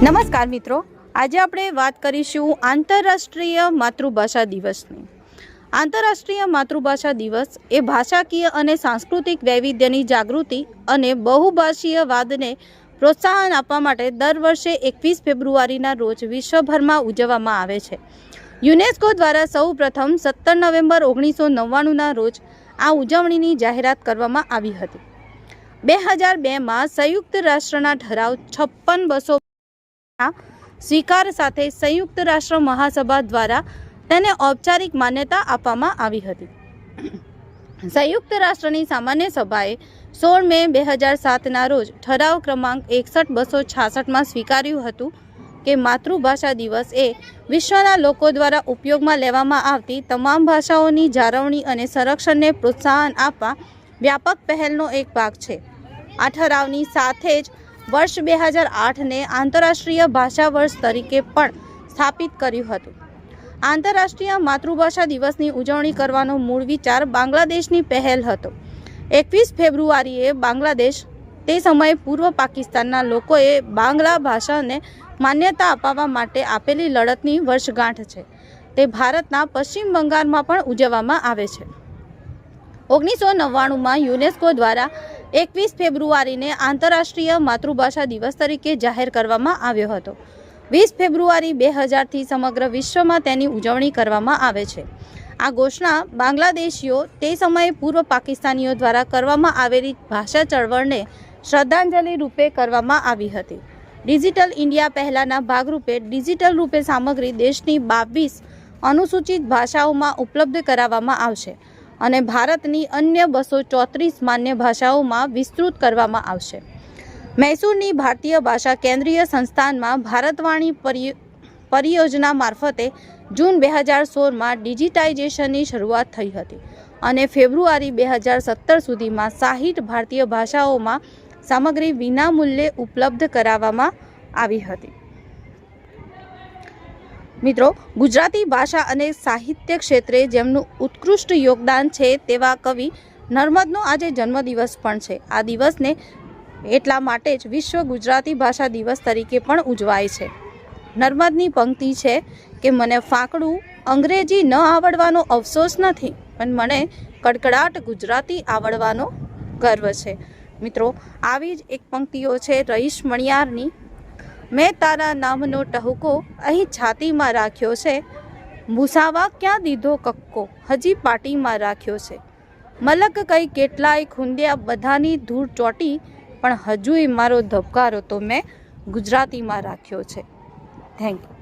નમસ્કાર મિત્રો, આજે આપણે વાત કરીશું આંતરરાષ્ટ્રીય માતૃભાષા દિવસની। આંતરરાષ્ટ્રીય માતૃભાષા દિવસ એ ભાષાકીય અને સાંસ્કૃતિક વૈવિધ્યની જાગૃતિ અને બહુભાષીયવાદને પ્રોત્સાહન આપવા માટે દર વર્ષે 21 ફેબ્રુઆરીના રોજ વિશ્વભરમાં ઉજવવામાં આવે છે। યુનેસ્કો દ્વારા સૌ પ્રથમ 17 નવેમ્બર 1999ના રોજ આ ઉજવણીની જાહેરાત કરવામાં આવી હતી। 2002માં સંયુક્ત રાષ્ટ્રના ઠરાવ 56-200 સ્વીકાર સાથે સંયુક્ત રાષ્ટ્ર મહાસભા દ્વારા તેને ઔપચારિક માન્યતા આપવામાં આવી હતી। સંયુક્ત રાષ્ટ્રની સામાન્ય સભાએ 16 મે 2007ના રોજ ઠરાવ ક્રમાંક 61-266માં સ્વીકાર્યું હતું કે માતૃભાષા દિવસ એ વિશ્વના લોકો દ્વારા ઉપયોગમાં લેવામાં આવતી તમામ ભાષાઓની જાળવણી અને સંરક્ષણને પ્રોત્સાહન આપવા વ્યાપક પહેલનો એક ભાગ છે। આ ઠરાવની સાથે જ વર્ષ 2008ને આંતરરાષ્ટ્રીય ભાષા વર્ષ તરીકે પણ સ્થાપિત કર્યું હતું। આંતરરાષ્ટ્રીય માતૃભાષા દિવસની ઉજવણી કરવાનો મૂળ વિચાર બાંગ્લાદેશની પહેલ હતો। 21 ફેબ્રુઆરીએ બાંગ્લાદેશ, તે સમયે પૂર્વ પાકિસ્તાનના લોકોએ બાંગ્લા ભાષાને માન્યતા અપાવવા માટે આપેલી લડતની વર્ષગાંઠ છે। તે ભારતના પશ્ચિમ બંગાળમાં પણ ઉજવવામાં આવે છે। 1999માં યુનેસ્કો દ્વારા 21 ફેબ્રુઆરીને આંતરરાષ્ટ્રીય માતૃભાષા દિવસ તરીકે જાહેર કરવામાં આવ્યો હતો। 20 ફેબ્રુઆરી 2000થી સમગ્ર વિશ્વમાં તેની ઉજવણી કરવામાં આવે છે। આ ઘોષણા બાંગ્લાદેશીઓ, તે સમયે પૂર્વ પાકિસ્તાનીઓ દ્વારા કરવામાં આવેલી ભાષા ચળવળને શ્રદ્ધાંજલિ રૂપે કરવામાં આવી હતી। ડિજિટલ ઇન્ડિયા પહેલાના ભાગરૂપે ડિજિટલ રૂપે સામગ્રી દેશની 22 અનુસૂચિત ભાષાઓમાં ઉપલબ્ધ કરાવવામાં આવશે અને ભારતની અન્ય 234 માન્ય ભાષાઓમાં વિસ્તૃત કરવામાં આવશે। મૈસૂરની ભારતીય ભાષા કેન્દ્રીય સંસ્થાનમાં ભારતવાણી પરિયોજના મારફતે જૂન 2016માં ડિજિટાઇઝેશનની શરૂઆત થઈ હતી અને ફેબ્રુઆરી 2017 સુધીમાં 60 ભારતીય ભાષાઓમાં સામગ્રી વિનામૂલ્યે ઉપલબ્ધ કરાવવામાં આવી હતી। મિત્રો, ગુજરાતી ભાષા અને સાહિત્ય ક્ષેત્રે જેમનું ઉત્કૃષ્ટ યોગદાન છે તેવા કવિ નર્મદનો આજે જન્મદિવસ પણ છે। આ દિવસને એટલા માટે જ વિશ્વ ગુજરાતી ભાષા દિવસ તરીકે પણ ઉજવાય છે। નર્મદની પંક્તિ છે કે મને ફાંકડું અંગ્રેજી ન આવડવાનો અફસોસ નથી, પણ મને કડકડાટ ગુજરાતી આવડવાનો ગર્વ છે। મિત્રો, આવી જ એક પંક્તિઓ છે રહીશ મણિયારની। મેં તારા નામનો ટહુકો અહીં છાતીમાં રાખ્યો છે, મુસાવા ક્યાં દીધો કક્કો હજી પાટીમાં રાખ્યો છે। મલક કઈ કેટલાય ખૂંદ્યા બધાની ધૂળ ચોટી, પણ હજુય મારો ધબકારો તો મેં ગુજરાતીમાં રાખ્યો છે। Thank you.